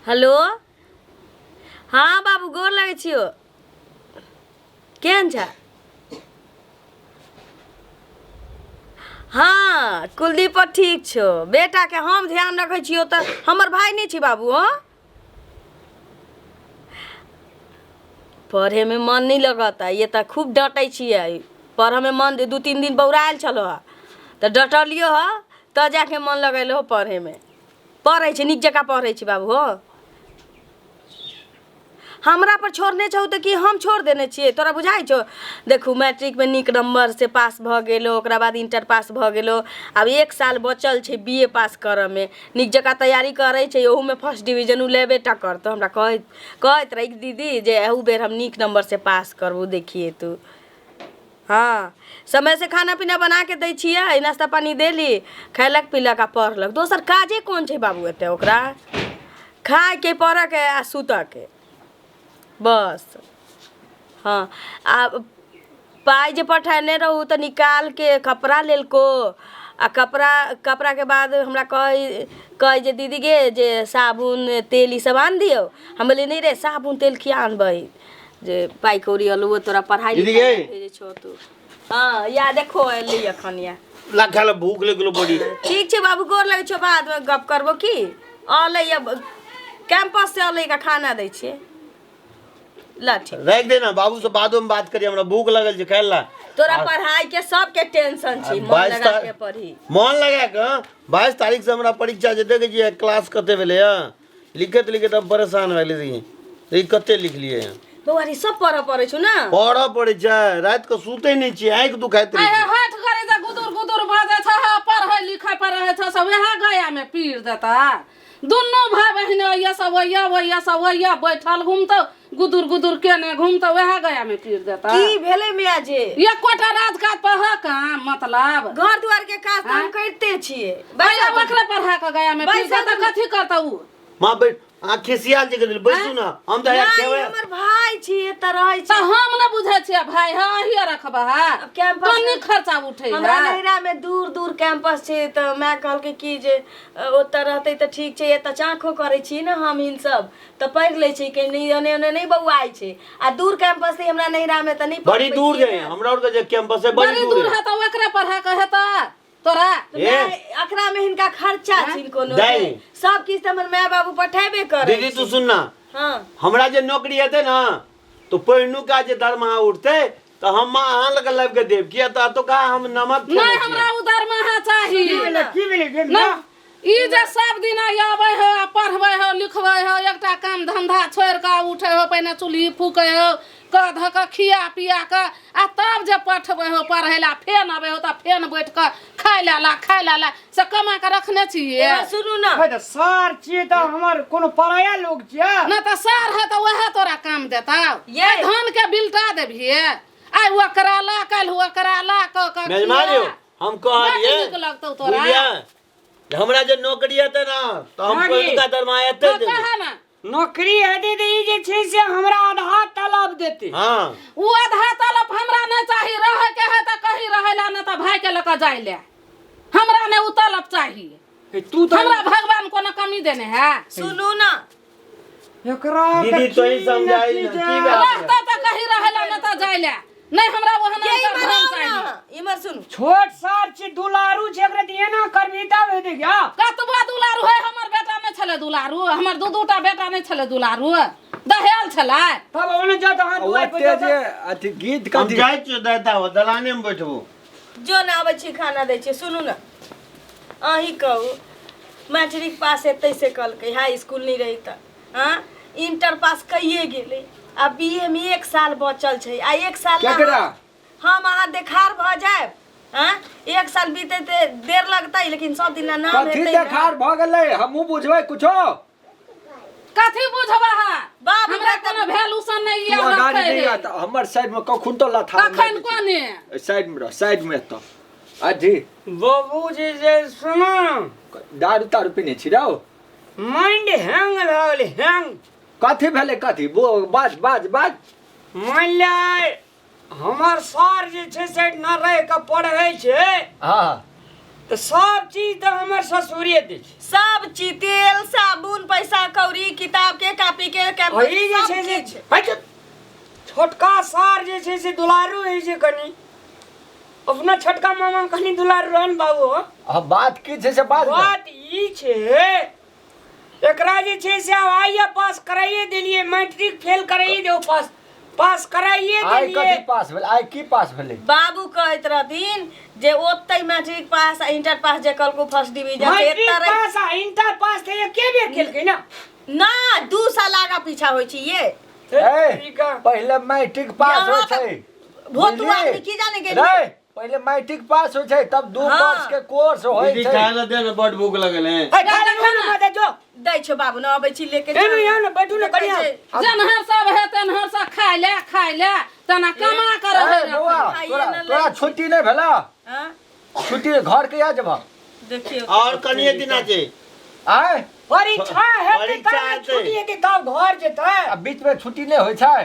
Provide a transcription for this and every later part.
Hello हाँ बाबू गोर लगे छियो केहन छ हाँ कुलदीप ठीक छो बेटा के हम ध्यान रखे छियो त हमर भाई नहीं छी बाबू हो पढ़े में मन नहीं लगता ये त खूब डटे छियै पढ़े में मन 2-3 दिन बौरायल छलो त डटलियो ह त जाके मन लगेलो पढ़े में पढ़े छी निक जगह पढ़े छी बाबू हो हमरा पर छोड़ने छौ त कि हम छोड़ देने छियै तोरा बुझाई छौ देखू मैट्रिक में निक नंबर से पास भ गेलो ओकरा बाद इंटर पास भ गेलो अब 1 साल बचल छै बीए पास करे में निक जगह तैयारी करे छै ओहू में फर्स्ट डिवीजन उ लेबे टा कर तो हमरा कहत रही दीदी जे एहू बेर हम निक नंबर से पास करबो देखिए तू हाँ समय से खाना पीना बना के दै छियै नाश्ता पानी देली खैलक पीलक आ पढ़लक दोसर काजे कोन छै बाबू एते ओकरा खाए के पढ़ के आ सुत के बस हाँ आ पाई जे पठाने रहू तो निकाल के कपड़ा लेलको आ कपड़ा के बाद हमरा कह जे दीदी गे जे साबुन तेल ई सब आन दियो हम बोले नहीं रे साबुन तेल किया आनबै जे पाई कौड़ी अलुओ तोरा पढ़ाई लिखाई भेजे छो तू हाँ या देखो एली अखन या लागल भूख लगलो बड़ी ठीक छै बाबू गोर लगे छो बाद में गप करबो की अलै कैंपस से अलै का खाना दै छियै रख देना बाबू से बादो में बात करिए हमरा भूख लगल छै खाइला तोरा पढ़ाई के सब के टेंशन छी मन लगा के पढ़ी मन लगा के 22 तारीख से हमरा परीक्षा जे देखे छी क्लास कते भेले लिखत अब परेशान भेले रही ई कते लिख लिए बौआरी सब पढ़ पड़े छु ना पढ़ पड़े छै रात के सूते नहीं छी आंख दुखाइत रही है हट करे जा गुदुर बाजे छ पढ़े लिखे पर रहे छ सब वह गया में पीर देता दुनो भाई बहन ये सब बैठल घूमतो गुदुर के ने घूमतो वह गया में पीर देता की भेले मिया जी ये कोटा राजकाज पर ह काम मतलब घर द्वार के काज हम करते छिए भैया बकरा पढ़ा के गया में पीर देता कथि करता उ मां बैठ खिसियाल जे कर बैसू ना हम त खेवे हमर भाई छी त रहै छी त हम न बुझै छियै भाई ह हिया रखबा कैंपस तनी खर्चा उठै हमरा नहिरा में दूर कैंपस छै त मैं कहल के की जे ओत रहतै त ठीक छै एत चाखो करै छी न हम इन सब त पढ़ लै छी के नहीं ओने नहीं बौआई छै आ दूर कैंपस से हमरा नहिरा में त नहीं बड़ी दूर जाए हमरा और के कैंपस है बड़ी दूर है त ओकरा पढ़ा के हेता तोरा अखरा में हिनका खर्चा छिन कोनो सब किछ हमर माय बाबू पठाबे करे दीदी तू सुनना हां हमरा जे नौकरी हेते ना तो पहिनु का जे दरमाहा उठते तो हम अहाँ लग लग के देब किया तो का हम नमक नहीं हमरा उ दरमाहा चाहिए की भेले ना ई जे सब दिन आबै हो पढ़बै हो लिखबै हो एकटा काम धंधा छोड़ के उठै हो पहिने चुल्ही फूकै हो क धक खिया पिया के आ तब जे पढ़बै हो पढ़ै ला फेन आबै हो त फेन बैठ के खाइ ला से कमा के रखने छिए सुनू ना त सर छिए त हमर कोनो पराया लोग छिए न त सर है त वह तोरा काम देता ये धान के बिलटा देबिए आइ वो कराला कल हुआ कराला क मेजमान हम कहलिए लगतौ तोरा हमरा जे नौकरी हेते ना तो हम पहिनु का दरमाहा हेते कहा ना नौकरी है दीदी जे छै से हमरा आधा तलब देते हां उ आधा तलब हमरा नहीं चाहिए रहे के है त कहीं रहेला न त भाई के लक जाय ले हमरा ने उ तलब चाहिए तू तो हमरा भगवान को न कमी देने है सुनू ना एकरा दीदी तो ही समझाई ना की बात रहता त कहीं रहेला न त जाय ले नहीं हमरा वहन चाहिए इमर सुन छोट सर छी दुलारू छै एकरा दिए ना करबी तब हेते क्या कतबा दुलारू है हमर बेटा नहीं छले दुलारू हमर दूटा बेटा नहीं छले दुलारू दहेल छले तब ओने जा त हाथ दुआई पे जे अथि गीत का हम जाय छ देता हो दलाने में बैठबो जो ना आबै छी खाना दै छी सुनू ना अही कहू मैट्रिक पास हेतै से कल के हाई स्कूल नहीं रही त हां इंटर पास कइए गेलै आ बीए में 1 साल बचल छै आ 1 साल केकरा हम अहाँ देखार भ जाब हां 1 साल बीते ते देर लगतै लेकिन सब दिन नाम हेतै कथि देखार भ गेलै हमहु बुझबै कुछो कथि बुझबा है बाप हमरा कोनो वैल्यूशन नहीं है गाड़ी नहीं त हमर साइड में कखुन तो लथा कखन कोने साइड में तो अजी बाबूजी जे सुनो दारू तारू पीने छी रौ माइंड हैंग लागल हैंग कथि भेले कथि बाज मान ले हमर सर जे छै से न रह के पढ़ै छै हां तो सब चीज तो हमर ससुरे दे छै सब चीज तेल साबुन पैसा कौड़ी किताब के कॉपी के वही जे छै से हट छोटका सार जे छै से दुलारू है जे कनी अपना छोटका मामा कनी दुलारू रहन बाबू अब बात की छै से बात ई छै एकरा जे छै से आइए पास कराइए देलिए मैट्रिक फेल कराइए दो पास कराइए आई देलिए कथी पास भेल आई की पास भेलै बाबू कहत रहथिन जे ओतै मैट्रिक पास आ इंटर पास जे कलको फर्स्ट डिवीजन मैट्रिक पास आ इंटर पास थे के बेर केलकै ना ना 2 साल आगा पीछा होय छी ये पहले मैट्रिक पास हो छै भोतू आदमी की जाने के रे पहले मैट्रिक पास हो छै तब 2 वर्ष के कोर्स होय दीदी छै खाए ला दे ना बड भूख लगल है दै छो बाबू न अबै छी लेके एनु यहाँ न बैठू न करिया जनहर सब है तनहर सब खाय ले तना कमा कर तोरा छुट्टी नहीं भेला हां छुट्टी घर के आ जब देखियो और कनिए दिना छै आय परीक्षा है परीक्षा त हेतै। छुट्टी के तब घर जेतै आ बीच में छुट्टी नहीं होय छै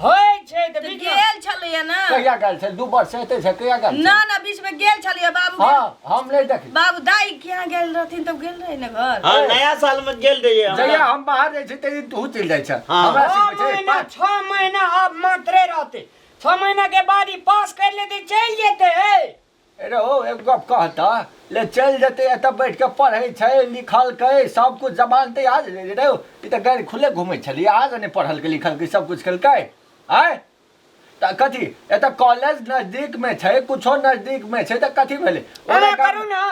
होय छै त बीच में गेल छलिए ना कहिया गेल छै 2 वर्ष हेतै छै कहिया गेल ना ना बीच में गेल छलिए बाबू हां हम नहीं देखी बाबू दाई क्या गेल रहथिन तब गेल रहे ना घर हां नया साल में गेल रहिए जहिया हम बाहर जाइ छी तै तू चल जाइ छै हाँ। हमरा 6 सिखै छै महीना 6 महीना अब मात्रे रहते 6 महीना के बाद ही पास कर लेते चल जेते अरे ओ एक गप कहता ले चल जते एत बैठ के पढ़ै छै लिखल के सब कुछ जबान ते आज रे ई त गाड़ी खुले घुमै छली आज ने पढ़ल के लिखल के सब कुछ कलकै आय त कथी एत कॉलेज नजदीक में छै कुछो नजदीक में छै त कथी भेलै अरे करू ना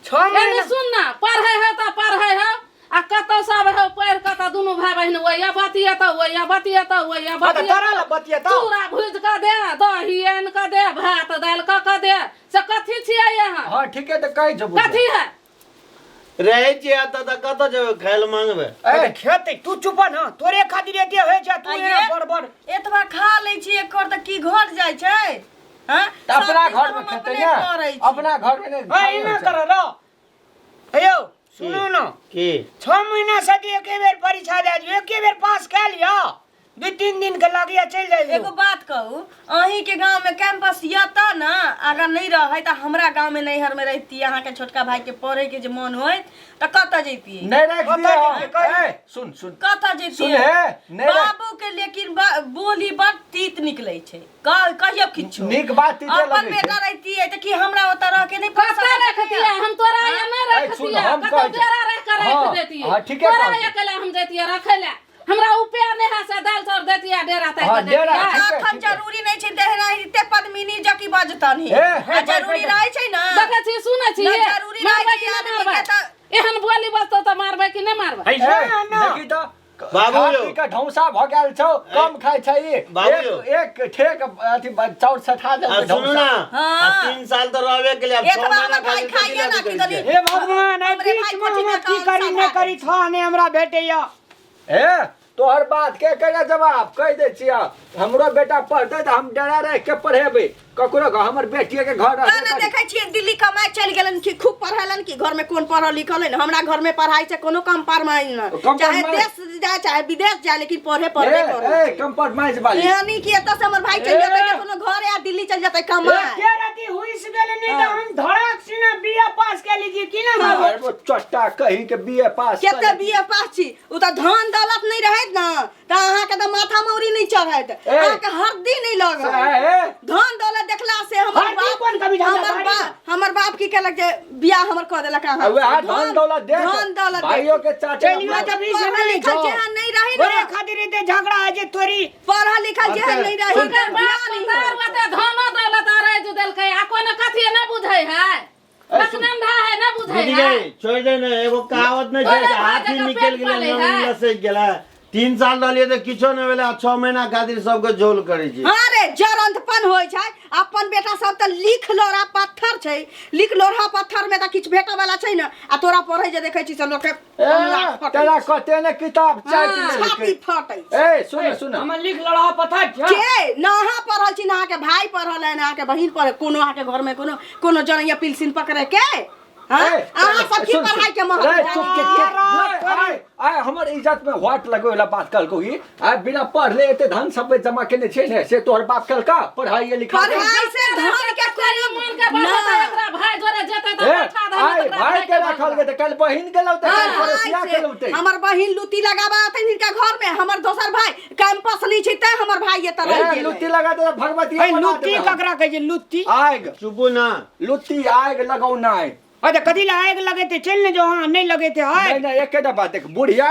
6 महीना सुन ना पढ़े है त पढ़े है आ कतो सब है पढ़ के त दुनु भाई बहन ओया बतियत तोरा ला बतियत चूड़ा भूज के दे दही आन के दे भात दाल के दे से कथी छियै यहाँ हां ठीके त कहै छ कथी है रहै छी आता त कत जेबै खाय ला मांगबै अरे खेते तू चुप न तोरे खातिर एते होय छै तू आइये। बड़ एतबा खा लै छी एकर त की घर जाय छै हां अपना घर में खेते ना अपना घर में हां इना कर र हेयो सुनो न की 6 महीना से एके बेर परीक्षा दे दियो एके बेर पास कर लियो 2-3 दिन के लगिया चल जाइयो एगो बात कहू अहीं के गांव में कैंपस या त ना अगर नहीं रहे त हमरा गांव में नैहर में रहती अहाँ के छोटका भाई के पढ़े के जे मन होय त कत जैती नहीं रख दिए ए सुन सुन कत जैती सुन हे नहीं बाबू के लेकिन बोली बड़ तीत निकलै छै कहियो किछो नीक बात तीते अपन लगे बेटा रहती है त की हमरा ओत रह के नहीं कता रखती है हम तोरा यहाँ न रखती सुन, है हम कतो कहै छी। डेरा रख के हाँ, रख देती हाँ, है ठीके तोरा कहै छी। अकेला हम देती है रखे ले हमरा ऊपर नेहा से दाल चाउर देती है डेरा तक हाँ, डेरा, देती है ठीक है, अखन ठीक है। जरूरी नहीं छै देहरा हिते पद्मिनी जकी बजतन ए, है जरूरी रहे छै ना देखे छी सुने छी ना जरूरी मारबै रहे कि छै नहीं आदमी मारबै के त एहन बोली बजतो त मारबै कि नहीं मारबै देखी तो बाबू यौ। का ढौसा भ गेल छौ कम खाय छै बाबू यौ। एक ठेक अथी चाउर सठा दे सुनू ना हाँ। 3 साल तो रहबे के लिए अब 6 एतबा महीना हमर भाई खाइए ना कि दली हे भगवान आई हमरे बीच भाई में कोठी की का करी काम न सभा करी था ने हमरा भेटैया ए तोहर बात के कहे जवाब कह दे छिया हमरो बेटा पढ़ते त हम डरा रह के पढ़ेबे ककरो हमर बेटिए के घर ना देखै छियै दिल्ली कमाए चल गेलन कि खूब पढ़ालन कि घर में कोन पढ़ल लिखल है हमरा घर में पढ़ाई से कोनो कम परमाई ना चाहे देश जाए चाहे विदेश जाए लेकिन पढ़े करे ए कंप्रोमाइज वाली यानी कि एत से हमर भाई चल जाते त कोनो घर या दिल्ली चल जाते कमाए के राती हुई से गेले नहीं तो हम धड़क से ना बीए पास कर लीजिए कि ना बाबू अरे वो चट्टा कहीं के बीए पास केते बीए पास छी उ त धन दौलत नहीं रहत ना त अहाँ के त माथा मौरी नहीं चढ़त अहाँ के हरदी नहीं लगत धन दौलत देखला से हरदी कोन कभी झंडा हमर बाप की कहलक जे बियाह हमर क देलक अहाँ वह धन दौलत दे धन दौलत भाइयों के चाचा चलियो जब इस समय नहीं छो नहीं रही ओरे ना खातिर इते झगड़ा है जे तोरी पढ़ा लिखा जे नहीं रही ओकर बाप तार बते धनो दौलत आ रहे जो देलकै आ कोनो कथी न बुझै है लखनंदा है न बुझै दीदी है गई छोड़ दे ना एगो कहावत नहीं छै हाथी निकल गेलै नौनी से गेला 3 साल रहलिए त किछो न भेलै 6 महीना खातिर सबके झोल करै छी हां रे जरंतपन होय छै अपन बेटा सब त लिख लोरा पत्थर छै लिख लोरा पत्थर में त किछ भेटै वाला छै न आ तोरा पढ़ै जे देखै छी से लोक के तेरा कते ने किताब चाटि छाती फटै ए सुन सुन हम लिख लड़ा पता छ के नहा पढ़ल छी नहा के भाई पढ़ल है नहा के बहिन पढ़ल कोनो आके घर में कोनो जनैया पिलसिन पकड़े के हां अहाँ सब की पढ़ाई के महत्व हमर इज्जत में व्हाट लगे वाला बात कल को ही आ बिना पढ़ले एते धन सब जमा केने छे ने से तोहर बाप कल का पढ़ाई लिखाई पढ़ाई से धन के कोई मन के बढ़ता एकरा भाई जोरे जेते त बैठा दे आई भाई के रखल के त कल बहिन गेलौ त कल पड़ोसिया गेलौ त हमर बहिन लुती लगाबा आते इनका घर में हमर दोसर भाई कैंपस नहीं छै त हमर भाई ये तरह गेल लुत्ती लगा दे भगवती ए लुत्ती ककरा कहे छै लुत्ती आग चुपू ना लुत्ती आग लगाऊ नाय अरे कथी ला आग लगे थे चल ने जो हाँ नहीं लगे थे हाय नहीं नहीं एकेटा बात देख बुढ़िया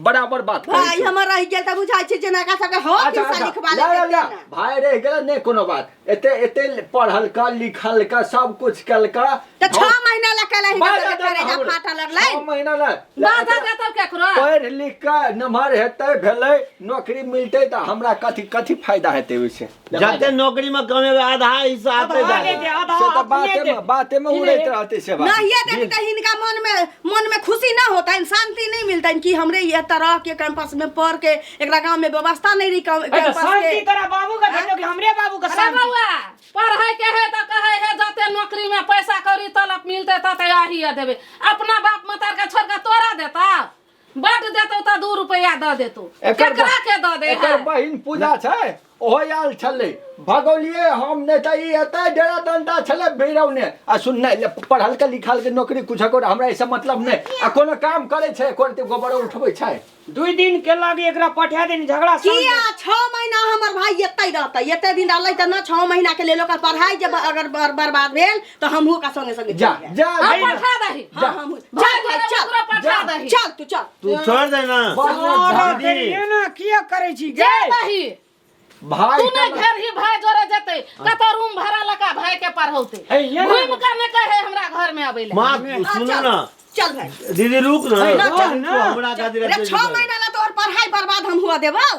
बराबर बात करे भाई छै। हमर रह गेल त बुझाई छै जेना का सके हो अच्छा, किसा अच्छा, लिखवा ला, ला, ले ला, भाई रह गेल नहीं कोनो बात एते एते पढ़ल का लिखल का सब कुछ कल का त 6 महीना ला कला ही करे जा फाटा लगलै 6 महीना ला दादा देतौ केकरो पढ़ लिख के नमहर हेतै भेलै नौकरी मिलतै त हमरा कथी कथी फायदा हेतै ओइसे जते नौकरी में कमेबे आधा हिस्सा आते आधा जाए दे, आधा से तो अपने बाते में उड़ैत रहतै से बात नहीं ये देख त इनका मन में खुशी ना होता है शांति नहीं मिलता है कि हमरे ये तरह के कैंपस में पढ़ के एकरा गांव में व्यवस्था नहीं रही कैंपस शांति के तेरा बाबू का धन्य कि हमरे बाबू का अरे शांति बउआ पढ़ाई के है त कहे है जते नौकरी में पैसा कौड़ी तलब मिलते तते आही देबे अपना बाप मतार के छोड़ के तोरा देता बट देतौ त 2 रुपया द देतौ केकरा के द दे एकर बहिन पूजा छै ओहो आयल छलै भगौलिए हम ने त ई एते डेरा डंडा छलै बेरौने आ सुन नै पढ़ल के लिखल के नौकरी कुछ को हमरा ऐसा मतलब नै आ कोनो काम करे छै कोनते गोबर उठबै छै 2 दिन के लागे एकरा पठा देनी झगड़ा किया 6 महीना हमर भाई एतै रहतै एते दिन रहलै त ना 6 महीना के लेल ओकर पढ़ाई जब अगर बर्बाद भेल त हमहू का संगे संगे जा जा हम पठा दही हां हम भाई चल पठा दही चल तू चल तू छोड़ दे ना दीदी ये ना किया करे छी जा गे दही भाई तू नहीं घर ही भाई जोरे जते कत रूम भाड़ा लगा भाई के पढ़ौते ए, ये ना- घूम कर ने कहे हमरा घर में आबे ले माँ सुनो ना चल भाई दीदी रुक ना ना, चल तू हमरा खातिर रे 6 महीना ला तोर पढ़ाई बर्बाद हम हुआ देबौ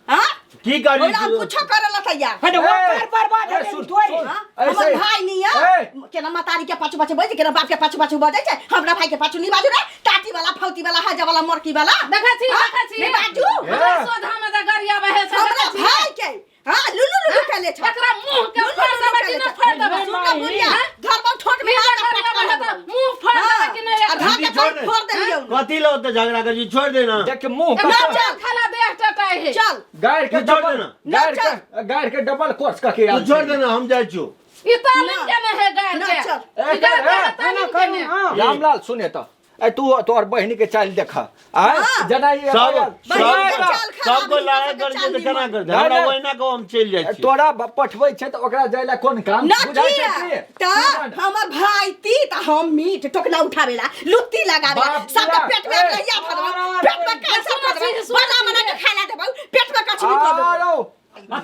हां की करी ओला कुछ करे ला तैयार हट वो कर बर्बाद है सुन, तोरी सुन। हमर ऐसे- भाई निया ए! केना मातारी के पाछू पाछू बजे केना बाप के पाछू पाछू बजे छै हमरा भाई के पाछू नहीं बाजू रे टाटी वाला फौती वाला हाजा वाला मोरकी वाला देखा छी हाँ? देखा छी नहीं बाजू हमरा सोधा में द गरिया बहे से हमरा देखा छी भाई के हां लुलु लुलु करे छ एकरा मुंह के फाड़ देबे कि न फाड़ देबे सुन बुढ़िया घर पर ठोट में मेरा आ गरिया बहे त मुंह फाड़ देबे कि नहीं आधा दीदी के छोड़ दे। फोड़ देलियो कथी लो तो झगड़ा कर जी छोड़ दे ना देख मुंह ना का चल खाला देख टटाई है चल गाड़ के तू छोड़ डबल देना। गाड़ के डबल कोर्स का के तू छोड़ दे ना हम जाए छु ई तालीम के में है गाय ना, के चल। ई गाय के तालीम के में हां रामलाल सुने तो ए तू तोर बहिनी के चाल देखा आ हाँ। जना ये सब बहिनी के चाल खराब सबको नहीं लड़ाई कर कर सकते, जे चाल केना नहीं कर दे नहीं, हमरा नहीं। ओहिना को हम चल जाए छी तोरा पठबै छै त ओकरा जायला कोन काम ना बुझाइ छै किया की? त हमर भाई ती त हम मीट टोकना उठावेला लुत्ती लगावेला बाप सबके रे, पेट में ए, लइया भरवा पेट में कैंसर कर देबौ बना बना के खाना देबौ पेट में कचरी कर देबौ आरो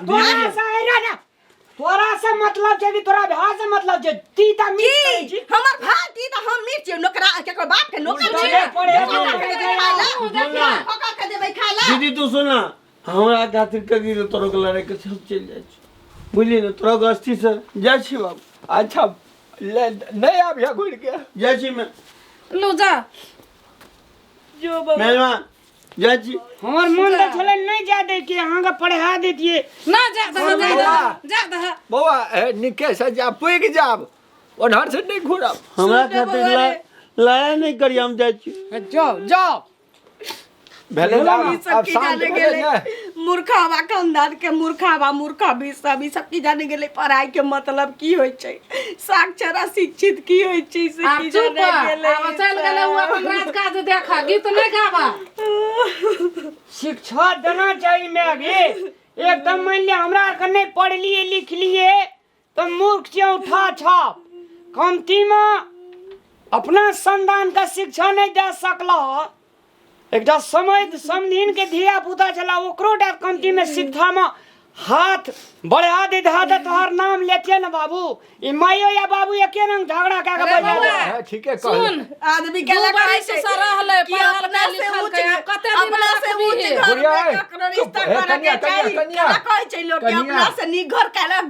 तोरा से है ना तोरा से मतलब छै कि तोरा भाई से मतलब छै तीता मीट करे छी की हमर भाई ती त हम मीट छै नौकरा केकर बाप के नौकर पड़े, छै पड़े, होका के देबै खाइला दीदी तू सुन ना हमरा खातिर कदी तो तोरो के लड़ाई के हम चल जाए छी बुझली ना तोरा गस्ती से जाए छी बाबू अच्छा ले नहीं आबिया घुर के जाए छी मैं लू जा जो बाबा मेहमान जाए छी हमर मन त छले नहीं जा दे कि अहाँ के पढ़ा देतिए ना जा दह बौआ ए निके से जा पुग जाब ओनहर से नहीं घुरब हमरा खातिर लड़ाई नहीं करी हम जाए छी जाओ जाओ भेले ई अब सब की शांत जाने भेले गेले ना मूर्खावा खानदान के मूर्खावा मूर्खा भी सब ई सब की जाने गेले पढ़ाई के मतलब की होय छै साक्षर शिक्षित की होय छै से आप की चुप जाने गेले अब चल गेले हुआ अपन राजकाज देखा गीत नहीं गावा शिक्षा देना चाहिए मैं आगे एकदम मान लिया हमरा आर के नहीं पढ़ लिए लिख लिए तो मूर्ख से उठा छाप कमती में अपना संतान का शिक्षा नहीं दे सकला एकटा समय समधिन के धिया पुता चला ओकरो डर कमती में शिक्षा में हाथ बढ़ा दे तोहर नाम लेते न बाबू ई मायो या बाबू एके रंग झगड़ा का के अरे बजा दे बाबा। है ठीके सुन कहल आदमी के दू लगा बरस से रहले कि पढ़ल अपना के से लिखल ऊंच के कते दिन अपना से रखबी ऊंच है घर बुढ़िया में है। ककरो चुप, रिश्ता ए, करे कनिया, के चाही कनिया। केना कहै छै लोग कि कनिया। अपना से नीक घर काला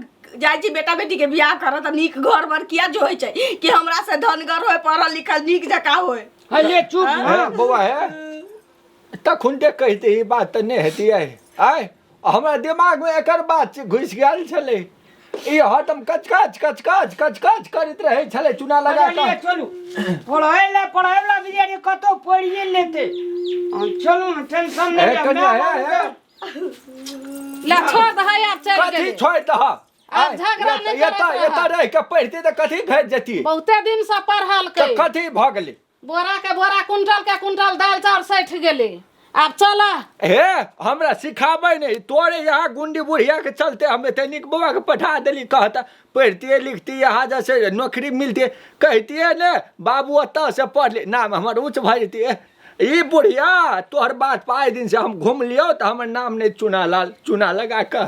जाइ छी बेटा बेटी के बियाह करत त नीक घर बर किया जो होइ छै कि हमरा से धनगर होय पढ़ल लिखल नीक जका होय ये चुप है बौआ है तखुनते कहते ही बात त नहीं हेती है आय हमरा दिमाग में एकर बात घुस गेल छले ई हरदम कचकच कचकच कचकच करैत रहै छलै चूना लगा चलिए कऽ चलू पढ़े वाला बिचारी कतो पढ़िए लेते चलू ना टेंशन ए, नहीं कन्या, ला छोड़ दे आब चल कथी गेली छोड़ि दह आब झगड़ा नहि करत रह। एतऽ रहि के पढ़िते तऽ कथी भेज जेती बहुते दिन से पढ़ल तऽ के कथी भऽ गेलै बोरा के बोरा कुंटल के कुंटल दाल चाउर सैठ गेली आब चल हे हमरा सिखाबै नहीं तोरे यहाँ गुंडी बुढ़िया के चलते हम तनिक बउआ के पठा देली कहता पढ़ती लिखती यहाँ जैसे नौकरी मिलती कहती ने बाबू ओतऽ से पढ़ ले नाम हमर उच्च भऽ जेती ई बुढ़िया तोहर बात पाँच दिन से हम घूम लियो तो हमर नाम नहीं चुना लाल चुना लगा के